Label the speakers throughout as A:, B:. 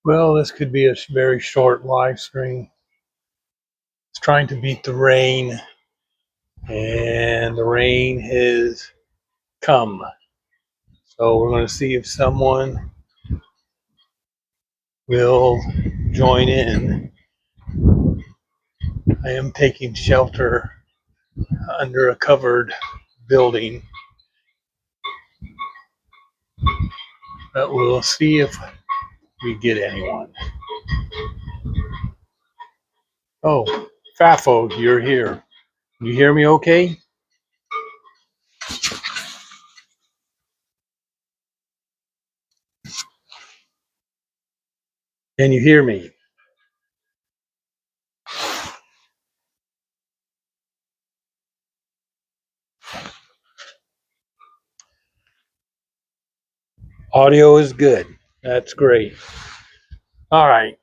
A: Well, this could be a very short live stream. It's trying to beat the rain, and the rain has come. So we're going to see if someone will join in. I am taking shelter under a covered building, but we'll see if we get anyone. Oh, Fafo, you're here. Can you hear me okay? Can you hear me? Audio is good. That's great. All right.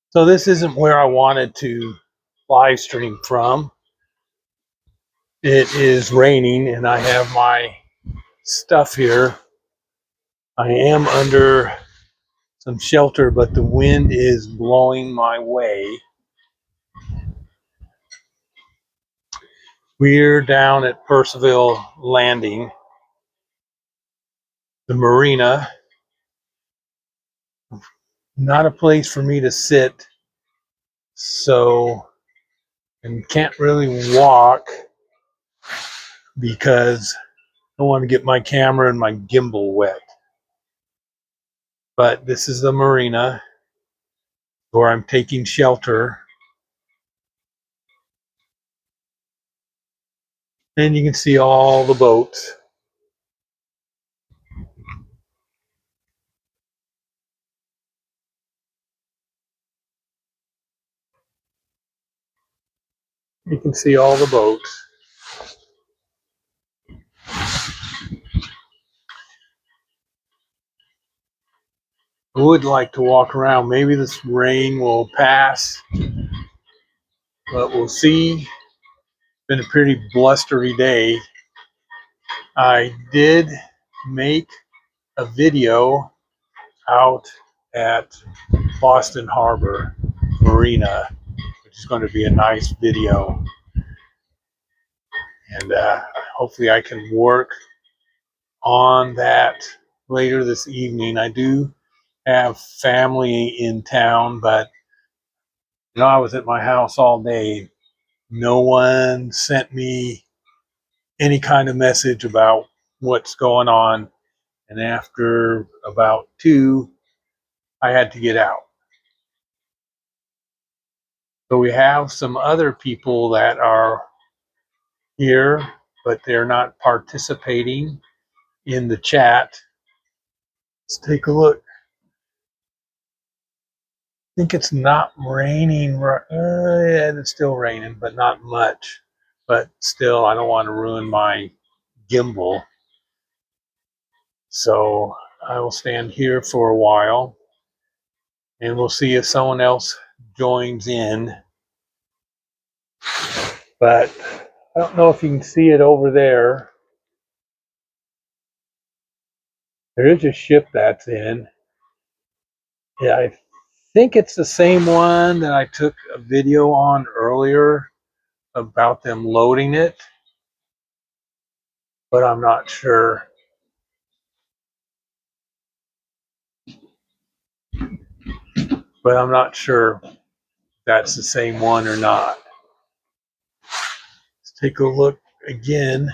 A: So this isn't where I wanted to live stream from. It is raining and I have my stuff here. I am under some shelter, but the wind is blowing my way. We're down at Percival Landing, the marina. Not a place for me to sit, so, and can't really walk because I don't want to get my camera and my gimbal wet. But this is the marina where I'm taking shelter. And you can see all the boats. You can see all the boats. I would like to walk around. Maybe this rain will pass, but we'll see. It's been a pretty blustery day. I did make a video out at Boston Harbor Marina, which is going to be a nice video. And hopefully I can work on that later this evening. I do have family in town, but I was at my house all day. No one sent me any kind of message about what's going on. And after about 2, I had to get out. So we have some other people that are here, but they're not participating in the chat. Let's take a look. I think it's not raining. Yeah, it's still raining, but not much. But still, I don't want to ruin my gimbal. So I will stand here for a while and we'll see if someone else joins in. But I don't know if you can see it over there. There is a ship that's in. Yeah, I think it's the same one that I took a video on earlier about them loading it, but I'm not sure. But I'm not sure if that's the same one or not. Let's take a look again.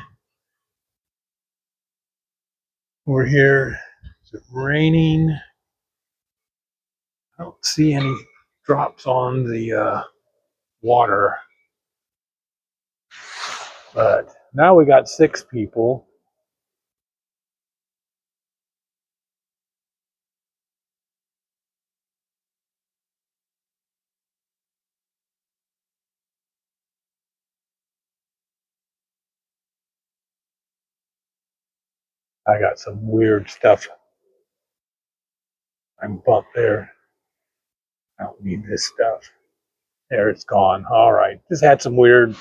A: We're here. Is it raining? I don't see any drops on the water. But now we got 6 people. I got some weird stuff. I'm bumped there. I don't need this stuff. There, it's gone. All right. Just had some weird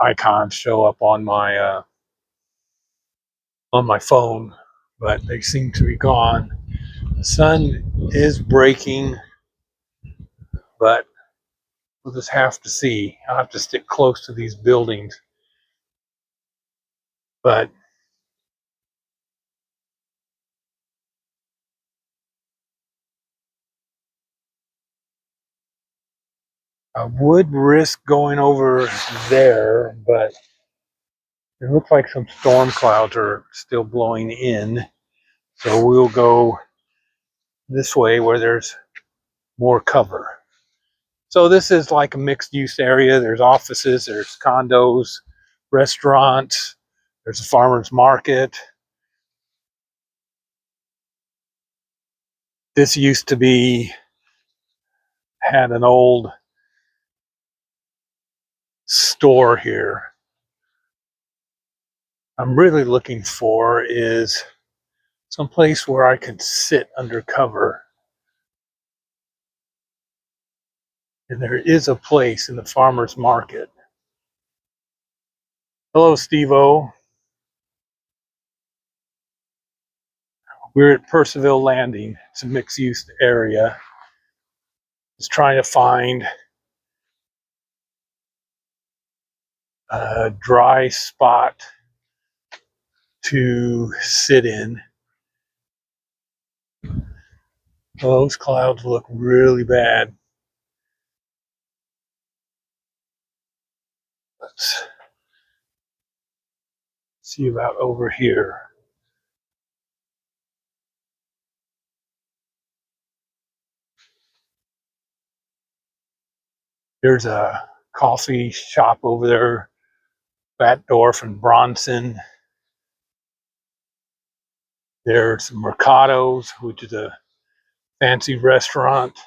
A: icons show up on my phone, but they seem to be gone. The sun is breaking, but we'll just have to see. I'll have to stick close to these buildings. But I would risk going over there, but it looks like some storm clouds are still blowing in. So we'll go this way where there's more cover. So this is like a mixed use area. There's offices, there's condos, restaurants, there's a farmer's market. This used to be, had an old store here. I'm really looking for is some place where I could sit under cover. And there is a place in the farmer's market. Hello, Steve-O. We're at Percival Landing. It's a mixed-use area. Just trying to find a dry spot to sit in. Well, those clouds look really bad. Let's see about over here. There's a coffee shop over there, Batdorf and Bronson. There's Mercados, which is a fancy restaurant.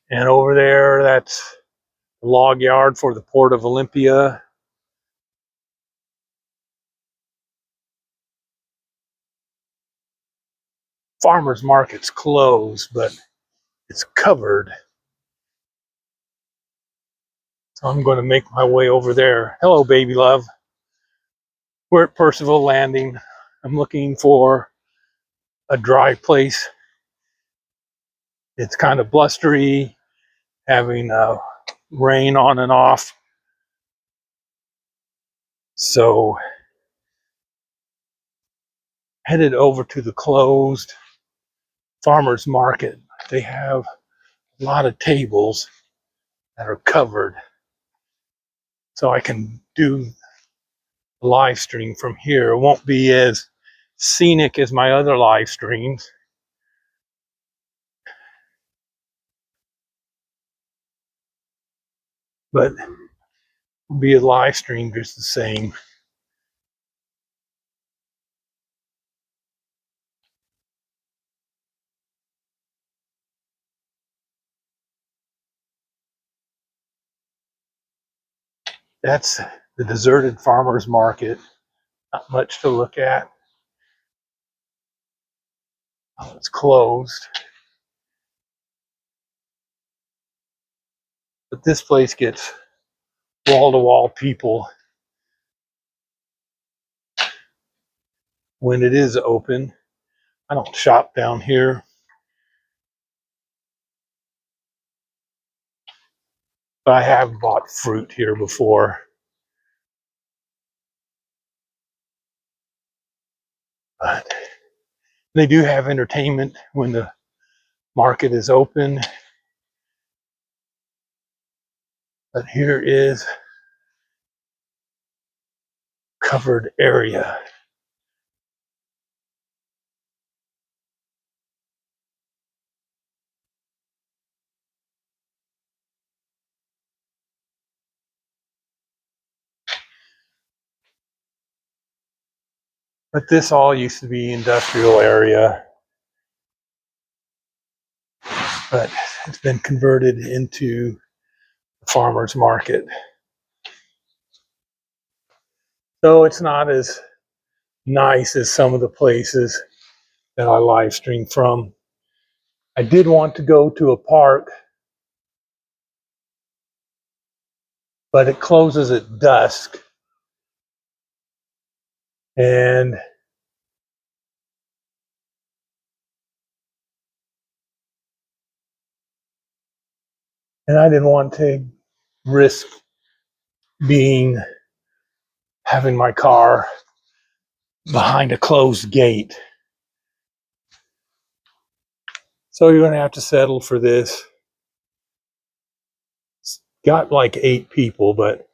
A: And over there, that's the log yard for the Port of Olympia. Farmer's market's closed, but it's covered. So I'm going to make my way over there. Hello, baby love. We're at Percival Landing. I'm looking for a dry place. It's kind of blustery, having rain on and off. So headed over to the closed farmer's market. They have a lot of tables that are covered. So I can do a live stream from here. It won't be as scenic as my other live streams. But it'll be a live stream just the same. That's the deserted farmer's market. Not much to look at. Oh, it's closed. But this place gets wall-to-wall people when it is open. I don't shop down here. But I have bought fruit here before. But they do have entertainment when the market is open. But here is covered area. But this all used to be industrial area. But it's been converted into a farmer's market. So it's not as nice as some of the places that I live stream from. I did want to go to a park but it closes at dusk. And I didn't want to risk being having my car behind a closed gate. So you're going to have to settle for this. It's got like 8 people, but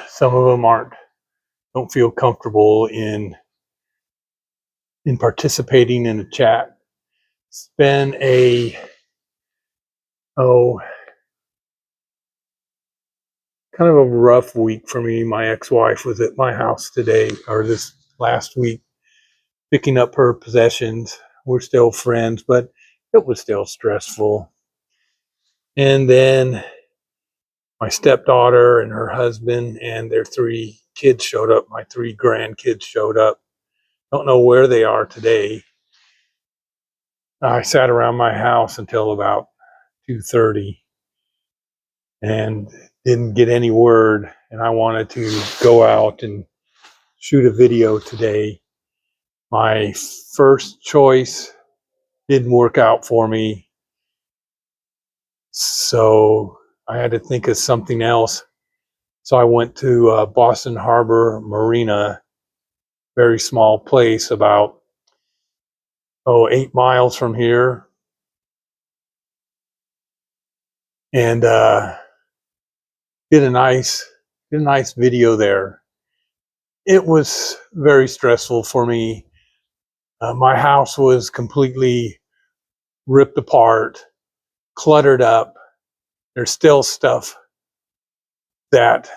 A: some of them don't feel comfortable in participating in a chat. It's been kind of a rough week for me. My ex-wife was at my house today, or this last week, picking up her possessions. We're still friends, but it was still stressful. And then my stepdaughter and her husband and their 3 kids showed up. My 3 grandkids showed up. Don't know where they are today. I sat around my house until about 2:30 and didn't get any word. And I wanted to go out and shoot a video today. My first choice didn't work out for me, so I had to think of something else. So I went to Boston Harbor Marina, very small place, about 8 miles from here, and did a nice video there. It was very stressful for me. My house was completely ripped apart, cluttered up. There's still stuff that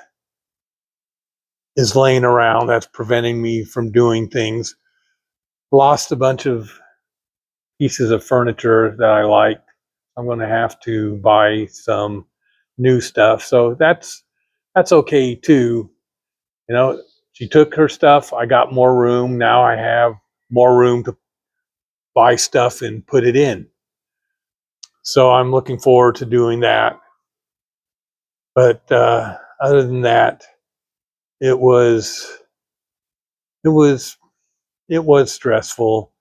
A: is laying around that's preventing me from doing things. Lost a bunch of pieces of furniture that I liked. I'm going to have to buy some new stuff. So that's okay too. You know, she took her stuff. I got more room. Now I have more room to buy stuff and put it in. So I'm looking forward to doing that. But other than that, it was it was stressful.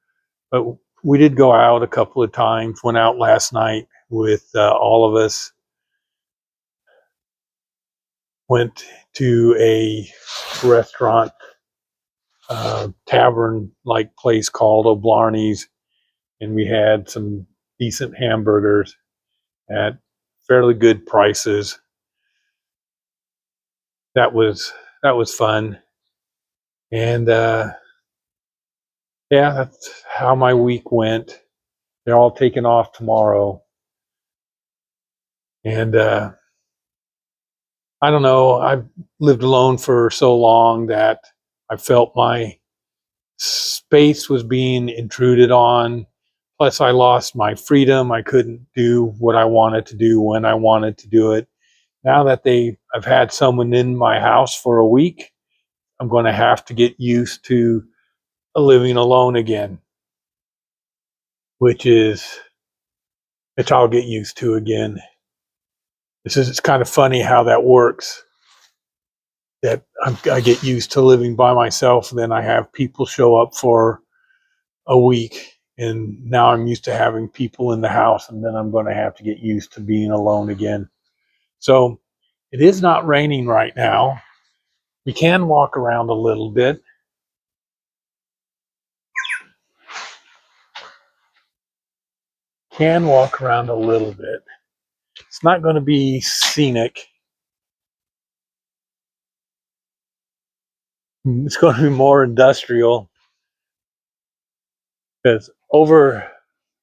A: But we did go out a couple of times. Went out last night with all of us. Went to a restaurant, tavern-like place called O'Blarney's, and we had some decent hamburgers at fairly good prices. That was fun, and yeah, that's how my week went. They're all taking off tomorrow, and I don't know. I've lived alone for so long that I felt my space was being intruded on. Plus, I lost my freedom. I couldn't do what I wanted to do when I wanted to do it. Now that I've had someone in my house for a week, I'm going to have to get used to living alone again, which I'll get used to again. It's kind of funny how that works. That I get used to living by myself, and then I have people show up for a week, and now I'm used to having people in the house, and then I'm going to have to get used to being alone again. So it is not raining right now. We can walk around a little bit. It's not going to be scenic. It's going to be more industrial, because over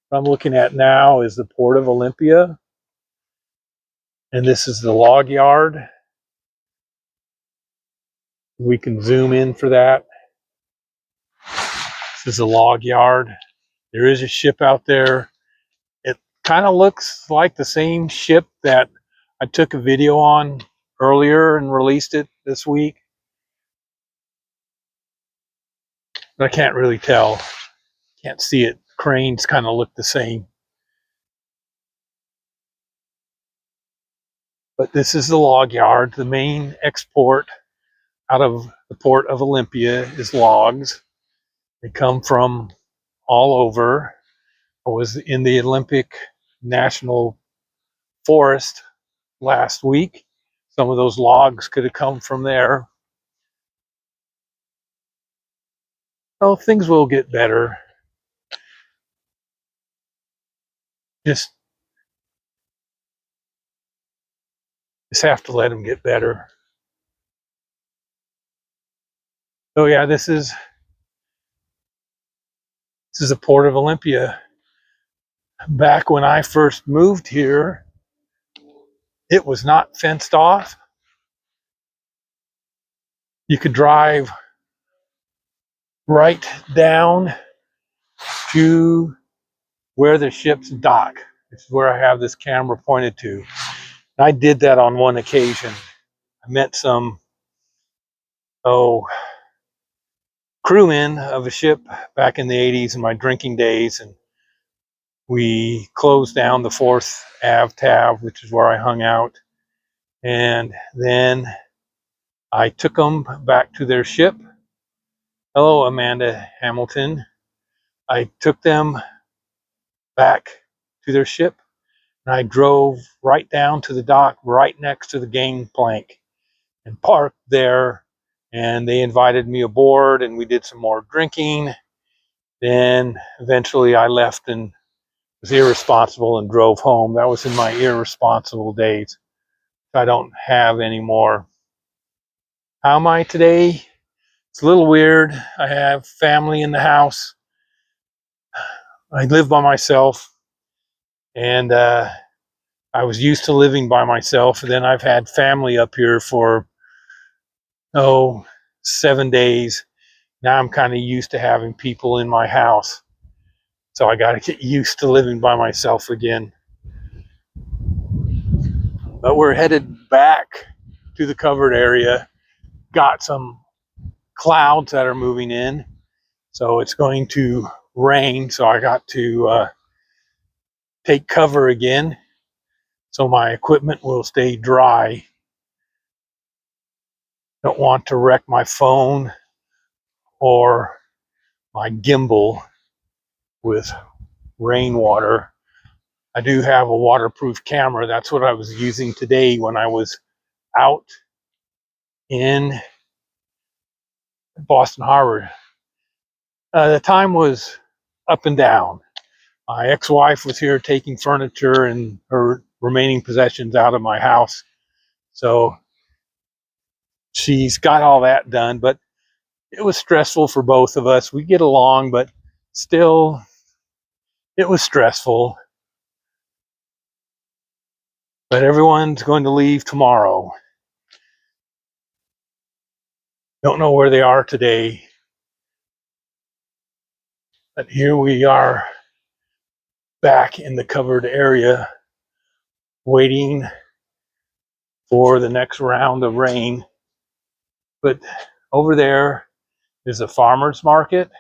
A: what I'm looking at now is the Port of Olympia, and this is the log yard. We can zoom in for that. This is a log yard. There is a ship out there. It kind of looks like the same ship that I took a video on earlier and released it this week, but I can't really tell. Can't see it. Cranes kind of look the same. But this is the log yard. The main export out of the port of Olympia is logs. They come from all over. I was in the Olympic National Forest last week. Some of those logs could have come from there. Oh, things will get better. Just have to let them get better. Oh yeah, this is the port of Olympia. Back when I first moved here, it was not fenced off. You could drive right down to where the ships dock. This is where I have this camera pointed to. I did that on one occasion. I met some crewmen of a ship back in the 80s in my drinking days, and we closed down the 4th Ave tab, which is where I hung out. And then I took them back to their ship. Hello, Amanda Hamilton. I took them back to their ship, and I drove right down to the dock right next to the gangplank and parked there. And they invited me aboard, and we did some more drinking. Then eventually I left and was irresponsible and drove home. That was in my irresponsible days. I don't have anymore. How am I today? It's a little weird. I have family in the house. I live by myself, and I was used to living by myself. And then I've had family up here for 7 days. Now I'm kind of used to having people in my house. So I got to get used to living by myself again. But we're headed back to the covered area. Got some clouds that are moving in. So it's going to rain. So I got to take cover again so my equipment will stay dry. Don't want to wreck my phone or my gimbal with rainwater. I do have a waterproof camera. That's what I was using today when I was out in Boston Harbor. The time was up and down. My ex-wife was here taking furniture and her remaining possessions out of my house. So she's got all that done, but it was stressful for both of us. We get along, but still, it was stressful. But everyone's going to leave tomorrow. Don't know where they are today. But here we are back in the covered area, waiting for the next round of rain. But over there is a farmer's market.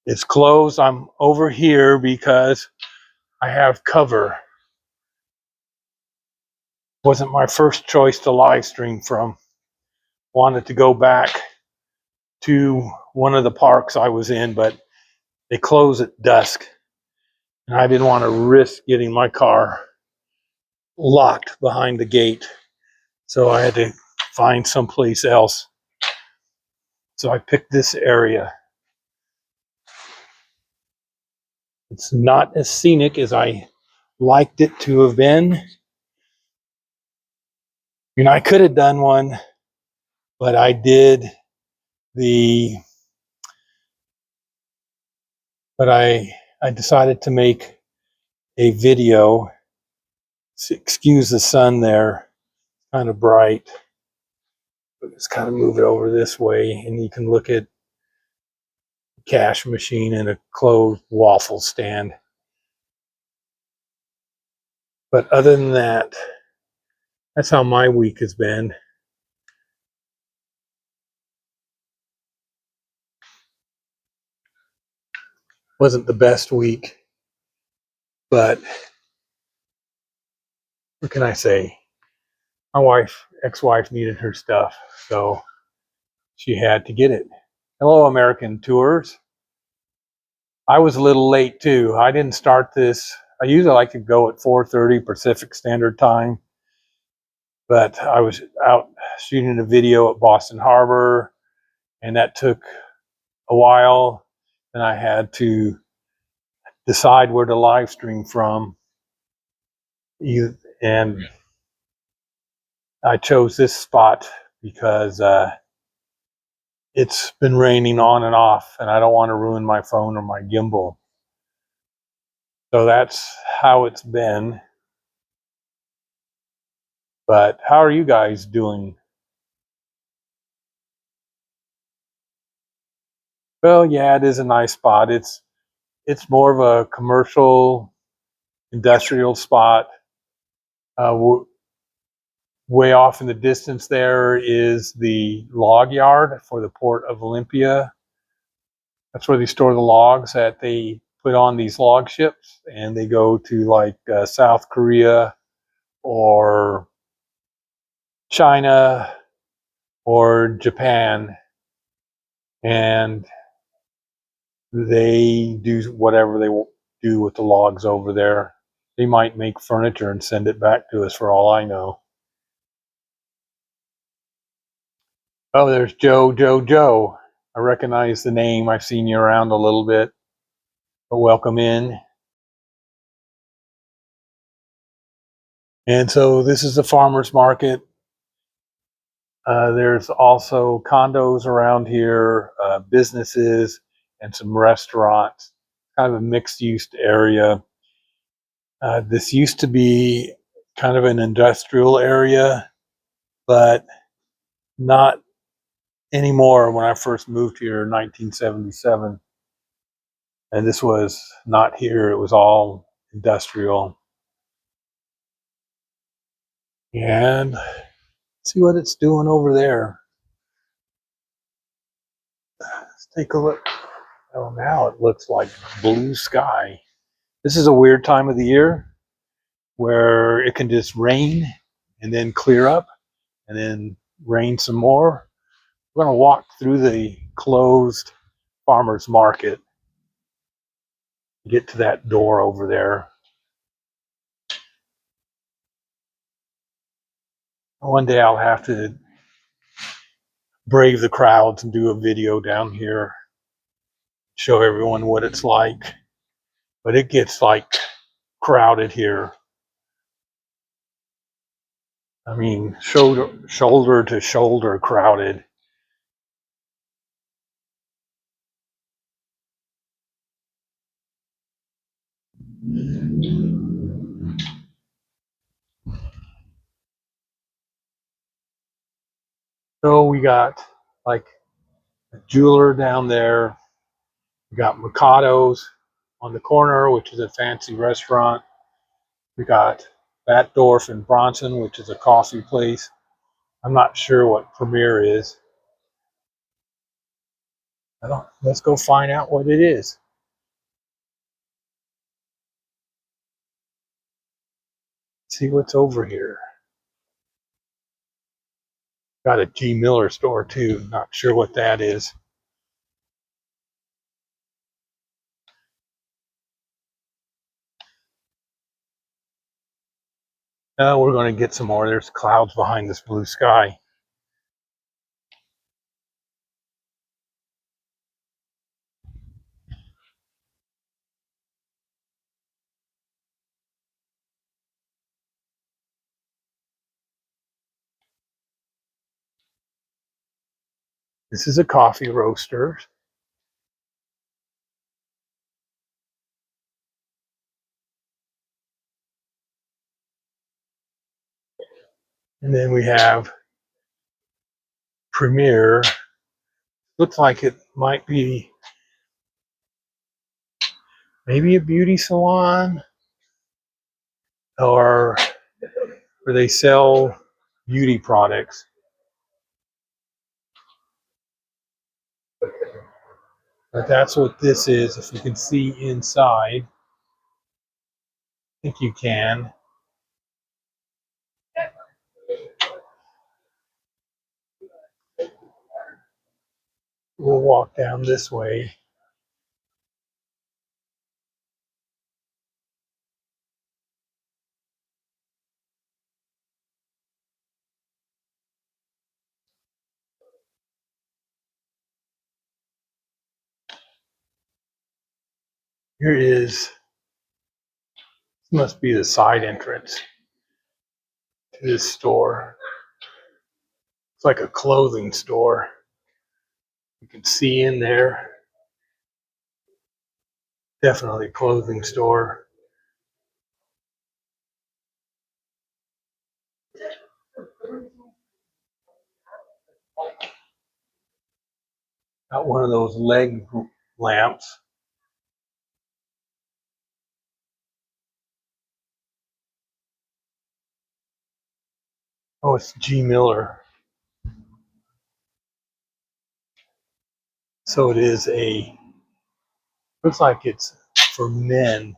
A: It's closed. I'm over here because I have cover. Wasn't my first choice to live stream from. Wanted to go back to one of the parks I was in, but they close at dusk. And I didn't want to risk getting my car locked behind the gate. So I had to find someplace else. So I picked this area. It's not as scenic as I liked it to have been. You know, I could have done one, but I did I decided to make a video. Excuse the sun there, kind of bright. Let's kind of move it over this way, and you can look at a cash machine and a closed waffle stand. But other than that, that's how my week has been. Wasn't the best week, but what can I say? My ex-wife needed her stuff, so she had to get it. Hello, American Tours. I was a little late too. I didn't start this. I usually like to go at 4:30 Pacific Standard Time, but I was out shooting a video at Boston Harbor, and that took a while. And I had to decide where to live stream from. And I chose this spot because it's been raining on and off, and I don't want to ruin my phone or my gimbal. So that's how it's been. But how are you guys doing? Well, yeah, it is a nice spot. It's more of a commercial, industrial spot. Way off in the distance there is the log yard for the Port of Olympia. That's where they store the logs that they put on these log ships, and they go to like South Korea or China or Japan, and they do whatever they do with the logs over there. They might make furniture and send it back to us for all I know. Oh, there's Joe. I recognize the name. I've seen you around a little bit. But welcome in. And so this is the farmer's market. There's also condos around here, businesses, and some restaurants. Kind of a mixed-use area. This used to be kind of an industrial area, but not anymore. When I first moved here in 1977, and this was not here, it was all industrial. And see what it's doing over there. Let's take a look. Oh, now it looks like blue sky. This is a weird time of the year where it can just rain and then clear up and then rain some more. We're going to walk through the closed farmer's market, get to that door over there. One day I'll have to brave the crowds and do a video down here, show everyone what it's like. But it gets like crowded here. I mean, shoulder to shoulder crowded. So we got like a jeweler down there. We got Mikado's on the corner, which is a fancy restaurant. We got Batdorf and Bronson, which is a coffee place. I'm not sure what Premier is. Let's go find out what it is. See what's over here. Got a G. Miller store too. Not sure what that is. We're going to get some more. There's clouds behind this blue sky. This is a coffee roaster. And then we have Premier. Looks like it might be maybe a beauty salon, or where they sell beauty products. But that's what this is. If you can see inside, I think you can. We'll walk down this way. Here is, this must be the side entrance to this store. It's like a clothing store. You can see in there. Definitely a clothing store. Got one of those leg lamps. Oh, it's G. Miller. So it is looks like it's for men.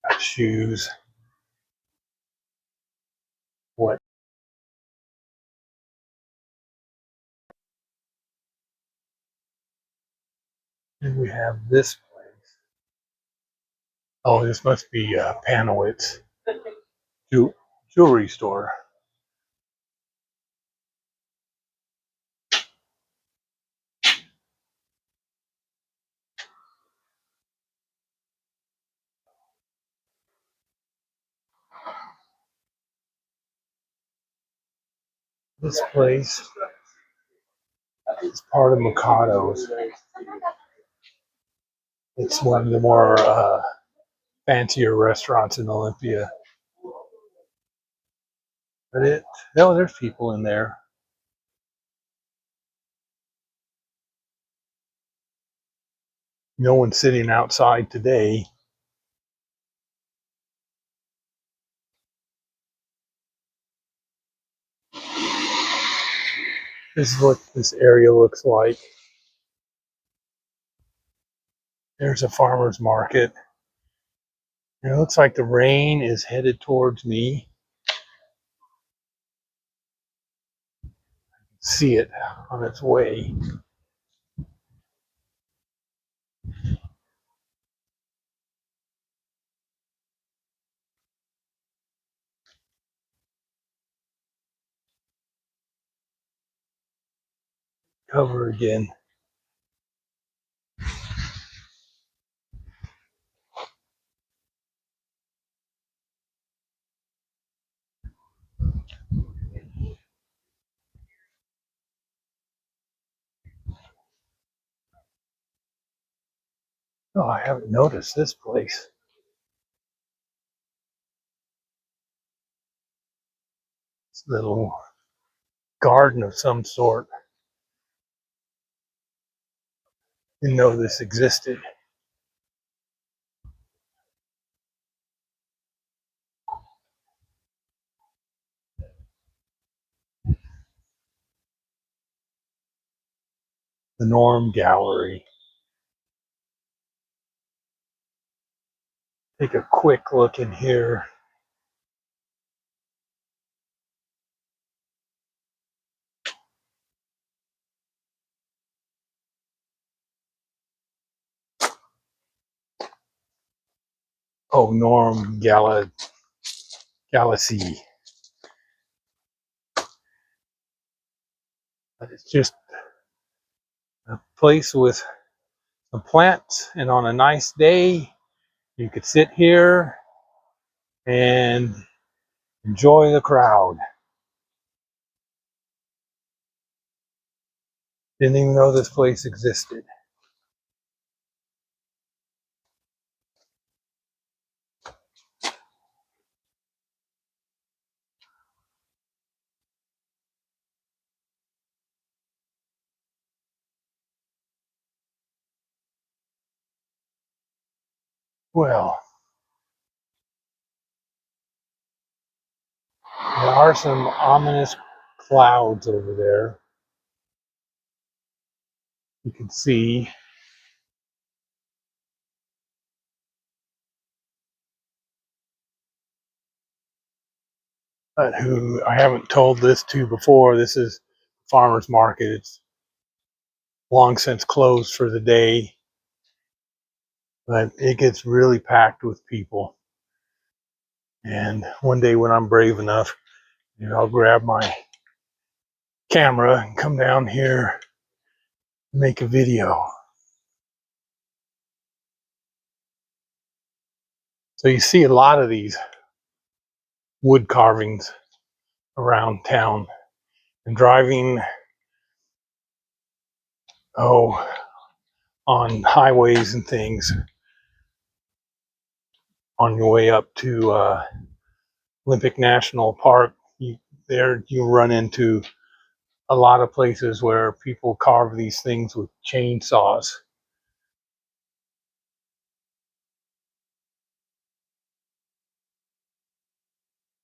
A: Got shoes. What? And we have this place. Oh, this must be Panowitz jewelry store. This place is part of Mikado's. It's one of the more fancier restaurants in Olympia. But no, there's people in there. No one's sitting outside today. This is what this area looks like. There's a farmer's market. And it looks like the rain is headed towards me. See it on its way. Cover again. Oh, I haven't noticed this place. It's a little garden of some sort. Didn't know this existed. The Norm Gallery. Take a quick look in here. Oh, Norm Galaxy. But it's just a place with some plants, and on a nice day, you could sit here and enjoy the crowd. Didn't even know this place existed. Well, there are some ominous clouds over there. You can see. but who I haven't told this to before. This is farmer's market. It's long since closed for the day, but it gets really packed with people. And one day when I'm brave enough, I'll grab my camera and come down here and make a video. So you see a lot of these wood carvings around town, and driving on highways and things on your way up to Olympic National Park, you run into a lot of places where people carve these things with chainsaws.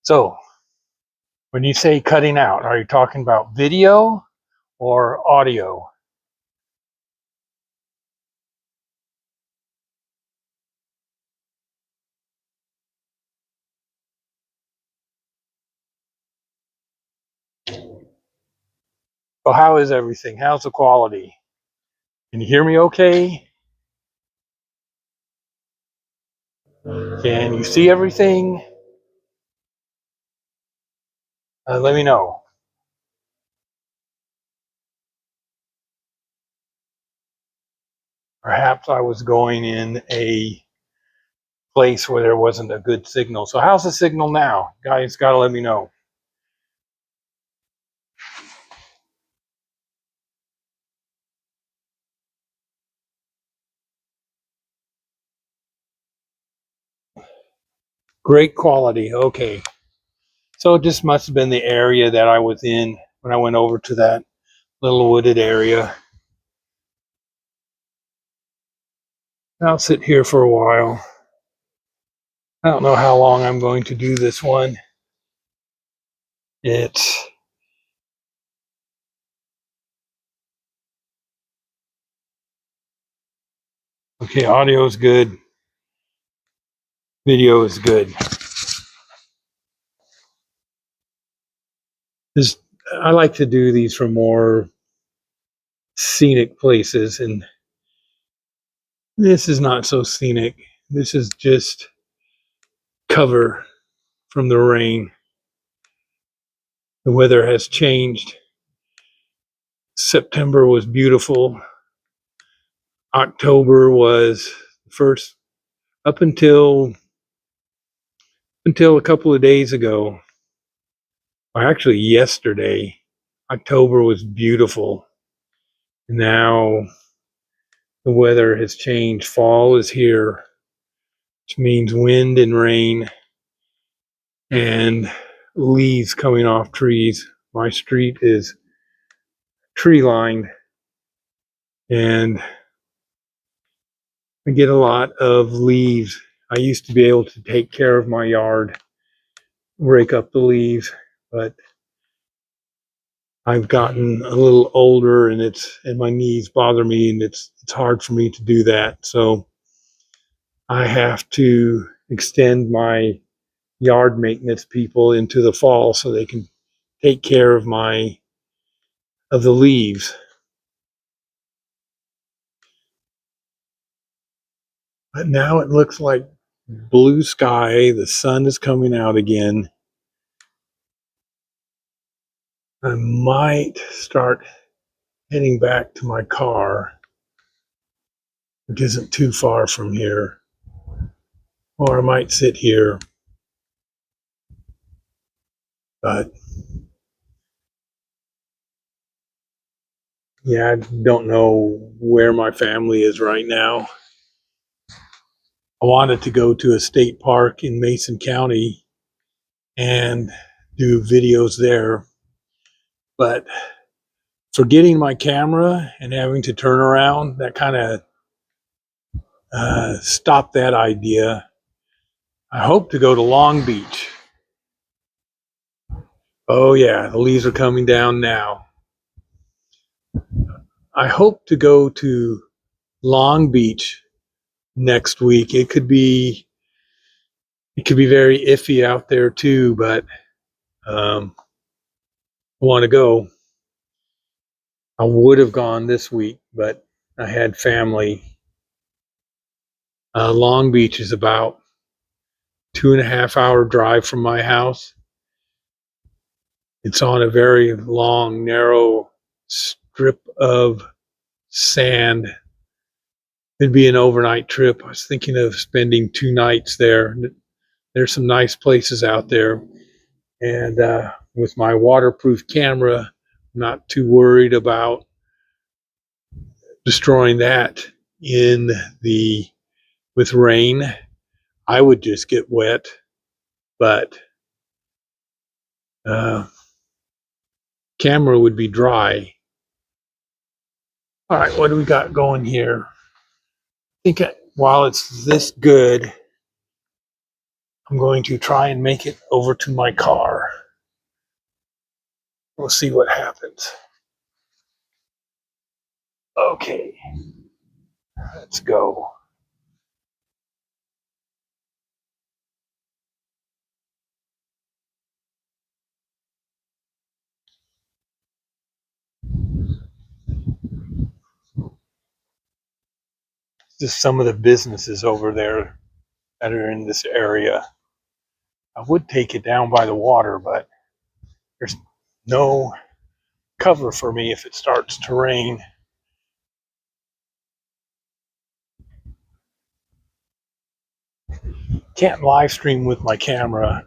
A: So when you say cutting out, are you talking about video or audio? So how is everything? How's the quality? Can you hear me okay? Can you see everything? Let me know. Perhaps I was going in a place where there wasn't a good signal. So how's the signal now? Guys, gotta let me know. Great quality. Okay. So it just must have been the area that I was in when I went over to that little wooded area. I'll sit here for a while. I don't know how long I'm going to do this one. It's okay. Audio is good. Video is good. I like to do these from more scenic places, and this is not so scenic. This is just cover from the rain. The weather has changed. September was beautiful. October was first up until a couple of days ago, or actually yesterday. October was beautiful. Now the weather has changed. Fall is here, which means wind and rain and leaves coming off trees. My street is tree lined, and I get a lot of leaves. I used to be able to take care of my yard, rake up the leaves, but I've gotten a little older, and my knees bother me, and it's hard for me to do that. So I have to extend my yard maintenance people into the fall so they can take care of the leaves. But now it looks like blue sky. The sun is coming out again. I might start heading back to my car, which isn't too far from here. Or I might sit here. But yeah, I don't know where my family is right now. I wanted to go to a state park in Mason County and do videos there, but forgetting my camera and having to turn around, that kind of stopped that idea. I hope to go to Long Beach. Oh yeah, the leaves are coming down now. I hope to go to Long Beach next week. It could be very iffy out there too, but I want to go. I would have gone this week, but I had family. Long Beach is about 2.5 hour drive from my house. It's on a very long, narrow strip of sand. It'd be an overnight trip. I was thinking of spending 2 nights there. There's some nice places out there. And with my waterproof camera, I'm not too worried about destroying that in the with rain. I would just get wet, but camera would be dry. All right, what do we got going here? I think while it's this good, I'm going to try and make it over to my car. We'll see what happens. Okay, let's go. Just some of the businesses over there that are in this area. I would take it down by the water, but there's no cover for me if it starts to rain. Can't live stream with my camera.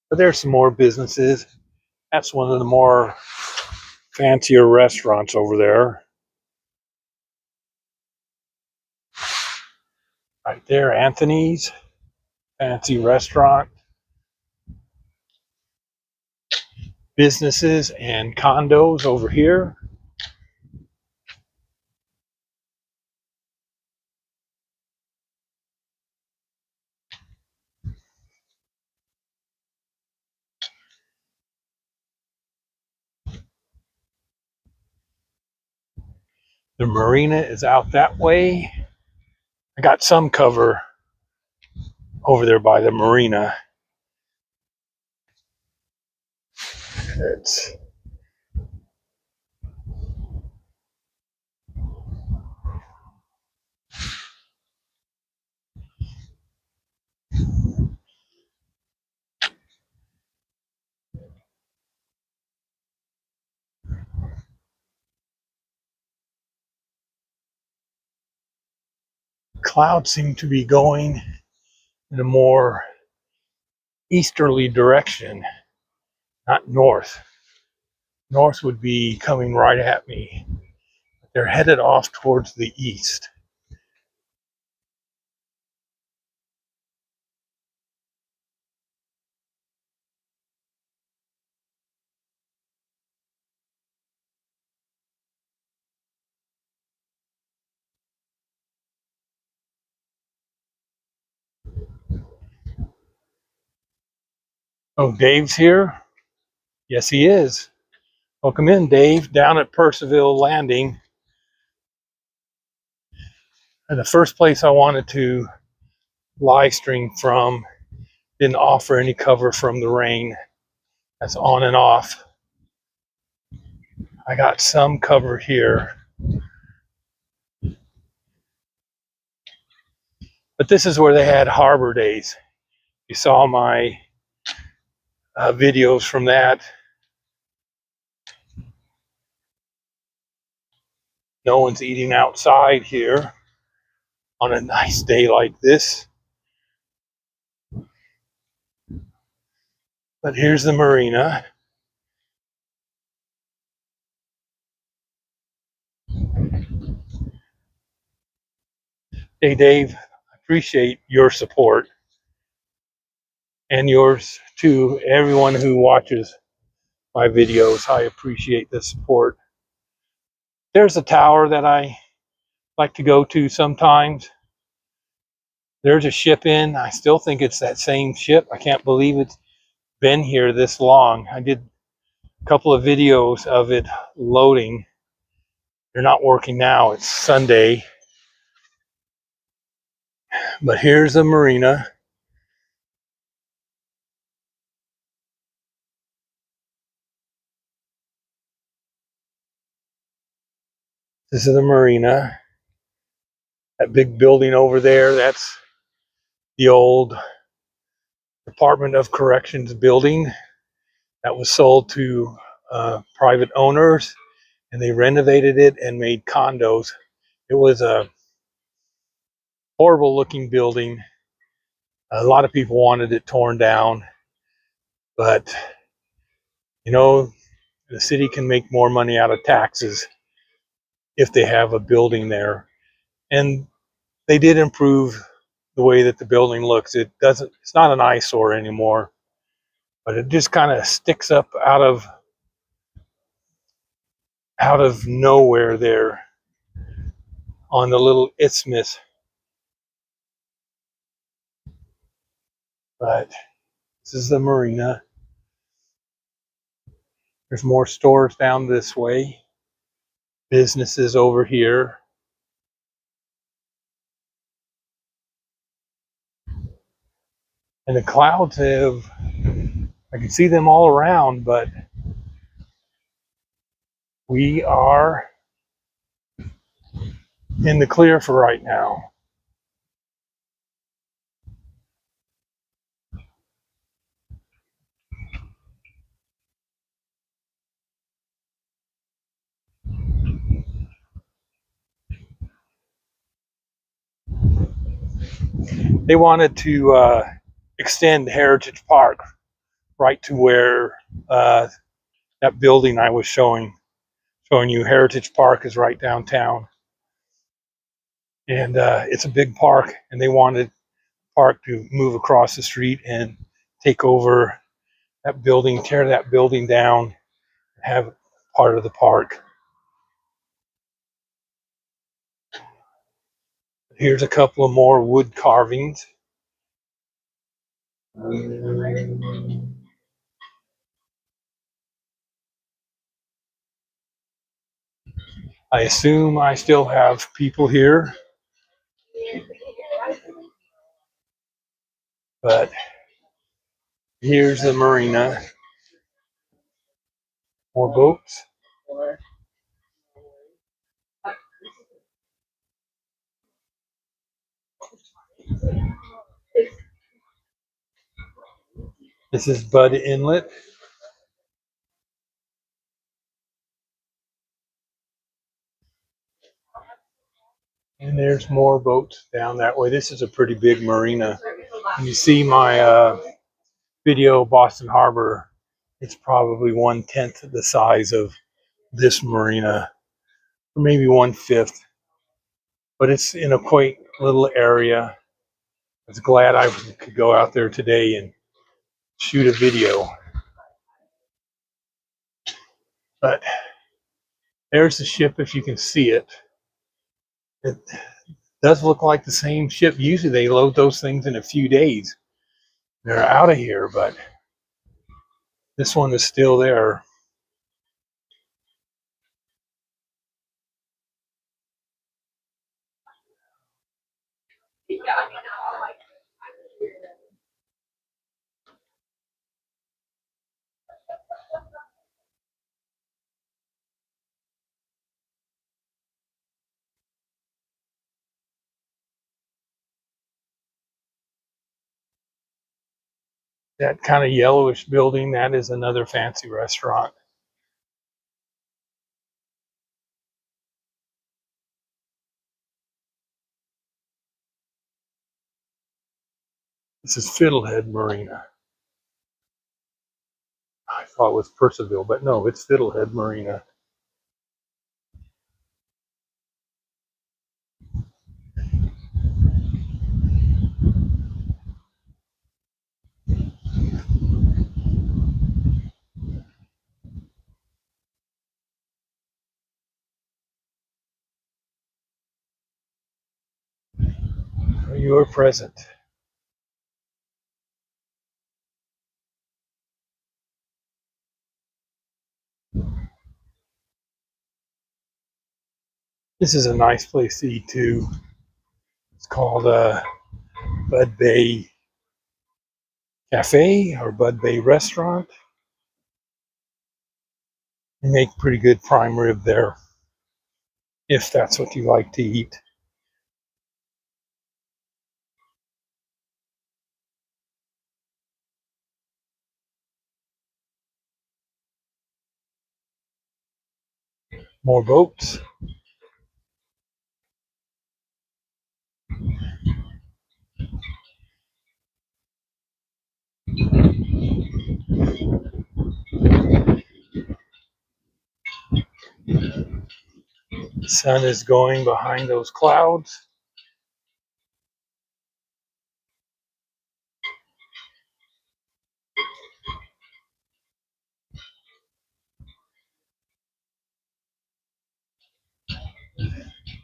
A: But there's some more businesses. That's one of the more fancier restaurants over there. Right there, Anthony's. Fancy restaurant. Businesses and condos over here. The marina is out that way. I got some cover over there by the marina. It's clouds seem to be going in a more easterly direction, not north. North would be coming right at me. They're headed off towards the east. Oh, Dave's here? Yes, he is. Welcome in, Dave, down at Percival Landing. And the first place I wanted to live stream from didn't offer any cover from the rain. That's on and off. I got some cover here. But this is where they had Harbor Days. You saw my videos from that. No one's eating outside here on a nice day like this. But here's the marina. Hey, Dave, I appreciate your support and yours too. Everyone who watches my videos, I appreciate the support. There's a tower that I like to go to sometimes. There's a ship in. I still think it's that same ship. I can't believe it's been here this long. I did a couple of videos of it loading. They're not working now. It's Sunday. But here's the marina. This is the marina. That big building over there, that's the old Department of Corrections building that was sold to private owners, and they renovated it and made condos. It was a horrible looking building. A lot of people wanted it torn down, but you know, the city can make more money out of taxes if they have a building there. And they did improve the way that the building looks. It's not an eyesore anymore, but it just kind of sticks up out of nowhere there on the little isthmus. But this is the marina. There's more stores down this way, businesses over here. And the clouds I can see them all around, but we are in the clear for right now. They wanted to extend Heritage Park right to where that building I was showing you. Heritage Park is right downtown, and it's a big park, and they wanted park to move across the street and take over that building, tear that building down, have part of the park. Here's a couple of more wood carvings. I assume I still have people here, but here's the marina. More boats. This is Bud Inlet. And there's more boats down that way. This is a pretty big marina. And you see my video, Boston Harbor, it's probably 1/10 the size of this marina, or maybe 1/5. But it's in a quaint little area. I was glad I could go out there today and shoot a video. But there's the ship if you can see it. It does look like the same ship. Usually they load those things in a few days. They're out of here, but this one is still there. That kind of yellowish building, that is another fancy restaurant. This is Fiddlehead Marina. I thought it was Percival, but no, it's Fiddlehead Marina. You are present. This is a nice place to eat too. It's called Bud Bay Cafe or Bud Bay Restaurant. They make pretty good prime rib there. if that's what you like to eat. More boats. The sun is going behind those clouds.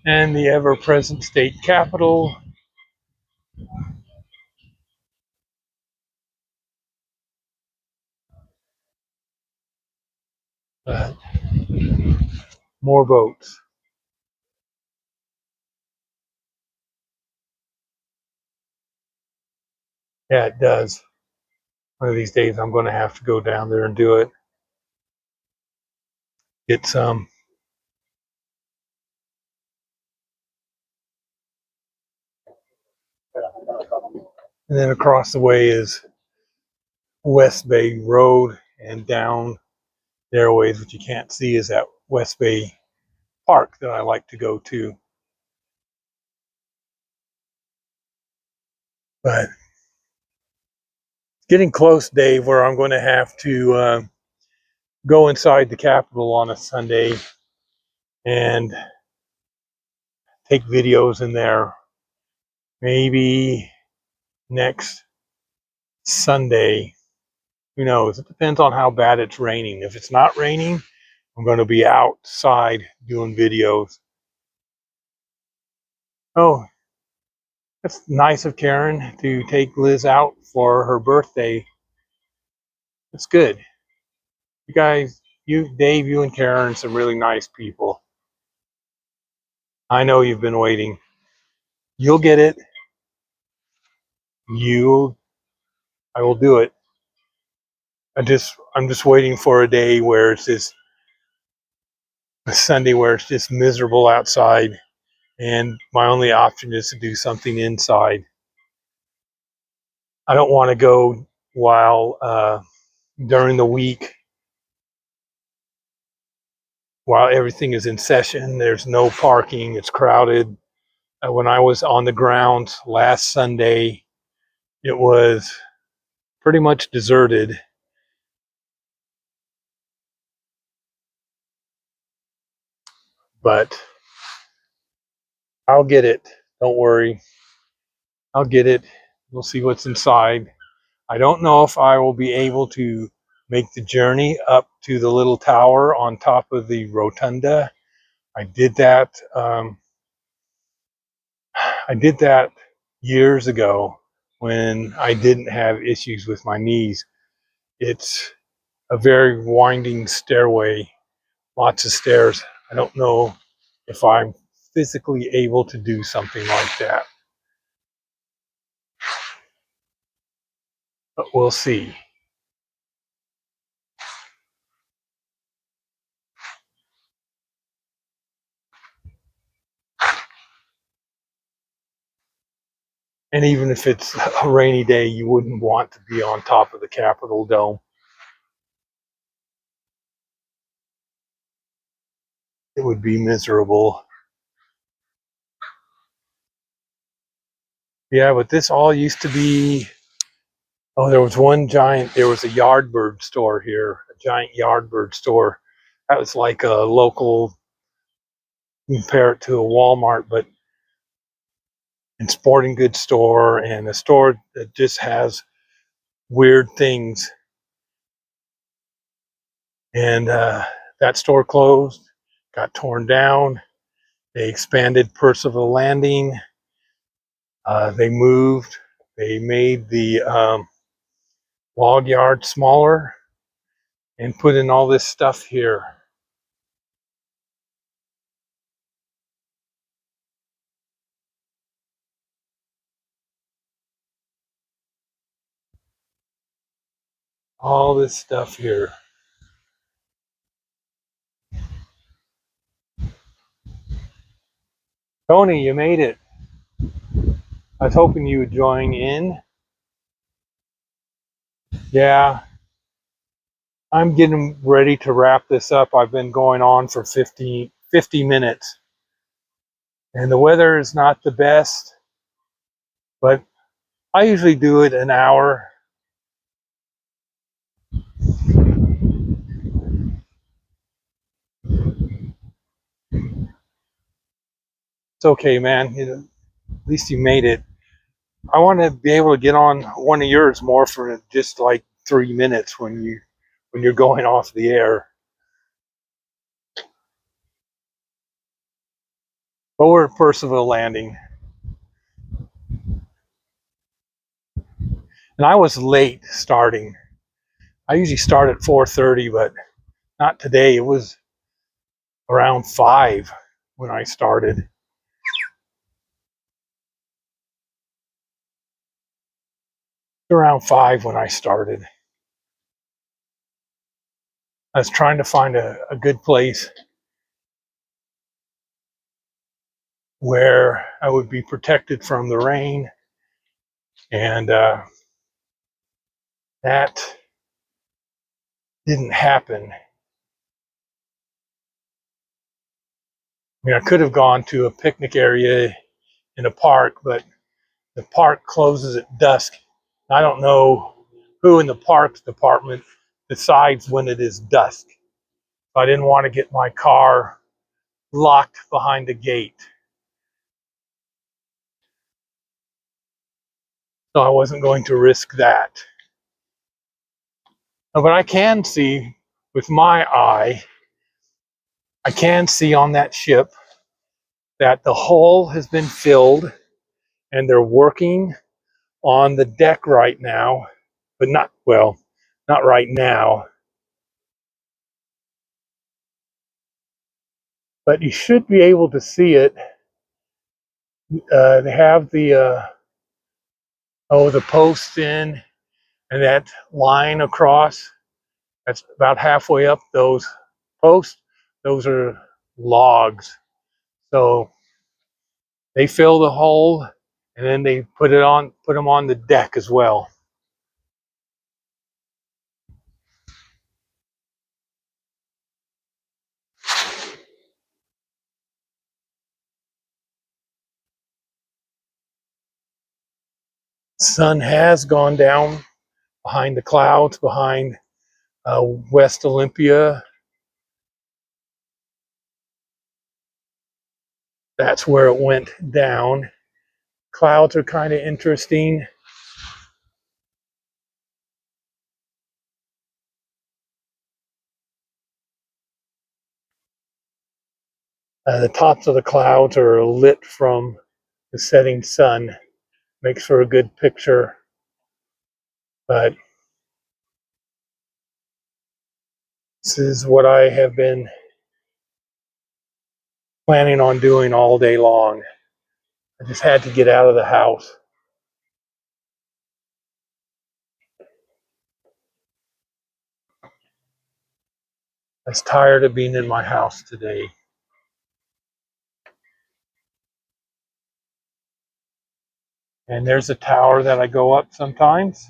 A: And the ever-present state capitol. More boats. Yeah, it does. One of these days I'm going to have to go down there and do it. Get some. And then across the way is West Bay Road, and down there ways, which you can't see, is that West Bay Park that I like to go to. But it's getting close, Dave, where I'm going to have to go inside the Capitol on a Sunday and take videos in there. Maybe next Sunday. Who knows? It depends on how bad it's raining. If it's not raining, I'm going to be outside doing videos. Oh, that's nice of Karen to take Liz out for her birthday. That's good. You guys, you, Dave, you and Karen, some really nice people. I know you've been waiting. You'll get it. I will do it. I'm just waiting for a day where it's just a Sunday where it's just miserable outside, and my only option is to do something inside. I don't want to go while during the week while everything is in session. There's no parking. It's crowded. When I was on the grounds last Sunday, it was pretty much deserted. But I'll get it. Don't worry. I'll get it. We'll see what's inside. I don't know if I will be able to make the journey up to the little tower on top of the rotunda. I did that. I did that years ago when I didn't have issues with my knees. It's a very winding stairway, lots of stairs. I don't know if I'm physically able to do something like that, but we'll see. And even if it's a rainy day, you wouldn't want to be on top of the Capitol dome. It would be miserable. Yeah, but this all used to be, oh, there was a Yardbird store here, a giant Yardbird store. That was like a local, compare it to a Walmart, but in sporting goods store, and a store that just has weird things. And that store closed, got torn down. They expanded Percival Landing. They moved. They made the log yard smaller and put in all this stuff here. All this stuff here. Tony, you made it. I was hoping you would join in. Yeah, I'm getting ready to wrap this up. I've been going on for 50 minutes, and the weather is not the best, but I usually do it an hour. It's okay, man. At least you made it. I want to be able to get on one of yours more for just like 3 minutes when you're going off the air. But we're at Percival Landing, and I was late starting. I usually start at 4:30, but not today. It was around 5 when I started. Around 5 when I started. I was trying to find a good place where I would be protected from the rain, and that didn't happen. I mean, I could have gone to a picnic area in a park, but the park closes at dusk. I don't know who in the parks department decides when it is dusk. So I didn't want to get my car locked behind the gate. So I wasn't going to risk that. But I can see with my eye, I can see on that ship that the hull has been filled and they're working on the deck right now, but not, well, not right now. But you should be able to see it. They have the posts in and that line across. That's about halfway up those posts. Those are logs. So they fill the hole and then they put them on the deck as well. Sun has gone down behind the clouds, behind West Olympia. That's where it went down. Clouds are kind of interesting. The tops of the clouds are lit from the setting sun. Makes for a good picture. But this is what I have been planning on doing all day long. I just had to get out of the house. I was tired of being in my house today. And there's a tower that I go up sometimes.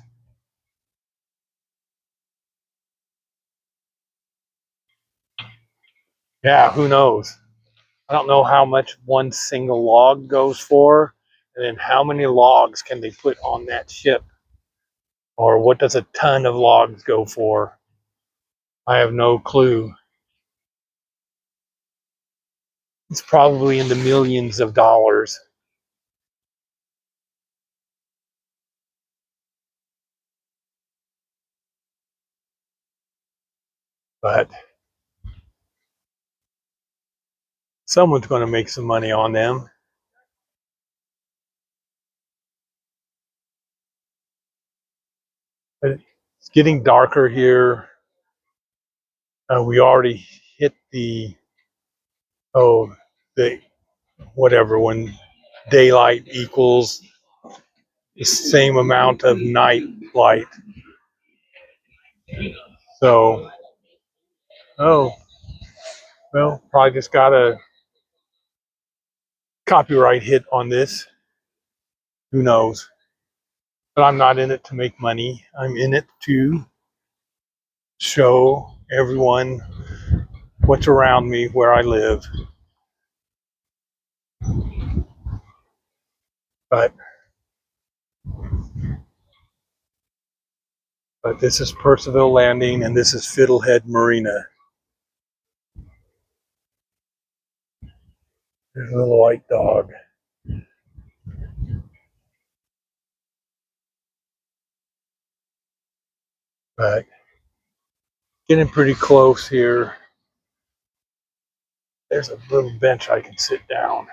A: Yeah, who knows? I don't know how much one single log goes for, and then how many logs can they put on that ship? Or what does a ton of logs go for? I have no clue. It's probably in the millions of dollars. But someone's going to make some money on them. But it's getting darker here. We already hit oh, the whatever, when daylight equals the same amount of night light. So, oh, well, probably just gotta copyright hit on this. Who knows? But I'm not in it to make money. I'm in it to show everyone what's around me where I live. But this is Percival Landing, and this is Fiddlehead Marina. There's a little white dog. But getting pretty close here. There's a little bench I can sit down.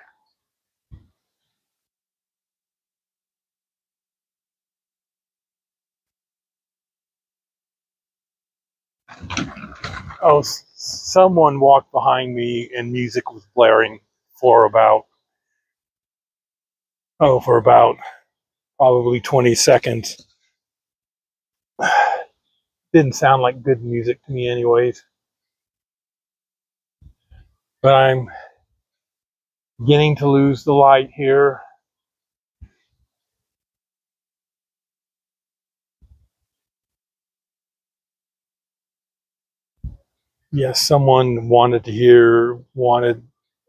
A: Oh, someone walked behind me and music was blaring for about probably 20 seconds. Didn't sound like good music to me anyways. But I'm beginning to lose the light here. Yes, someone wanted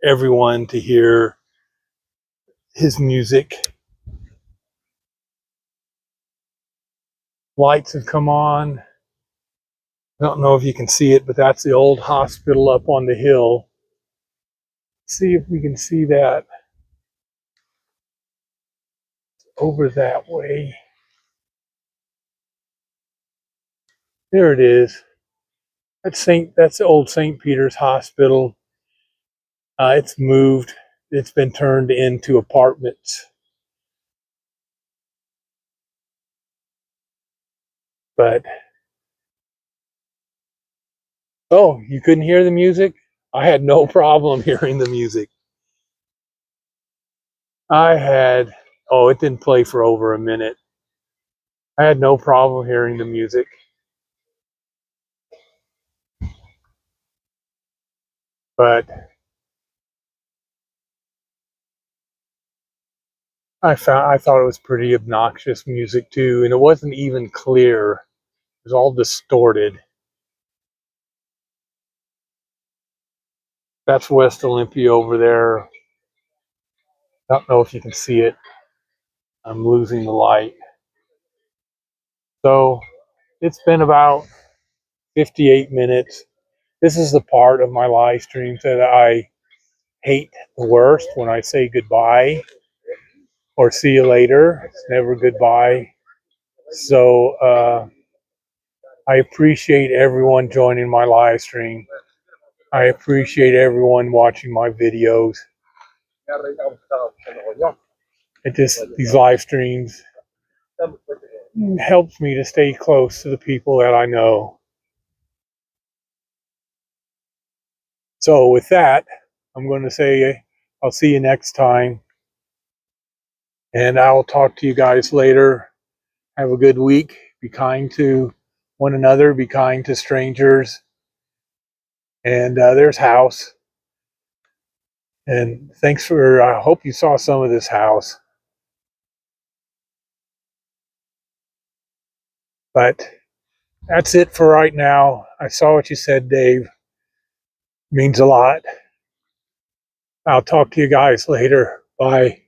A: everyone to hear his music. Lights have come on. I don't know if you can see it, but that's the old hospital up on the hill. See if we can see that over that way. There it is. That's the old St. Peter's Hospital. It's moved. It's been turned into apartments. But oh, you couldn't hear the music? I had no problem hearing the music. It didn't play for over a minute. I had no problem hearing the music. But I thought it was pretty obnoxious music too, and it wasn't even clear. It was all distorted. That's West Olympia over there. I don't know if you can see it. I'm losing the light. So it's been about 58 minutes. This is the part of my live stream that I hate the worst, when I say goodbye or see you later. It's never goodbye. So I appreciate everyone joining my live stream. I appreciate everyone watching my videos. These live streams helps me to stay close to the people that I know. So with that, I'm going to say I'll see you next time. And I'll talk to you guys later. Have a good week. Be kind to one another. Be kind to strangers. And there's House. And thanks I hope you saw some of this house. But that's it for right now. I saw what you said, Dave. Means a lot. I'll talk to you guys later. Bye.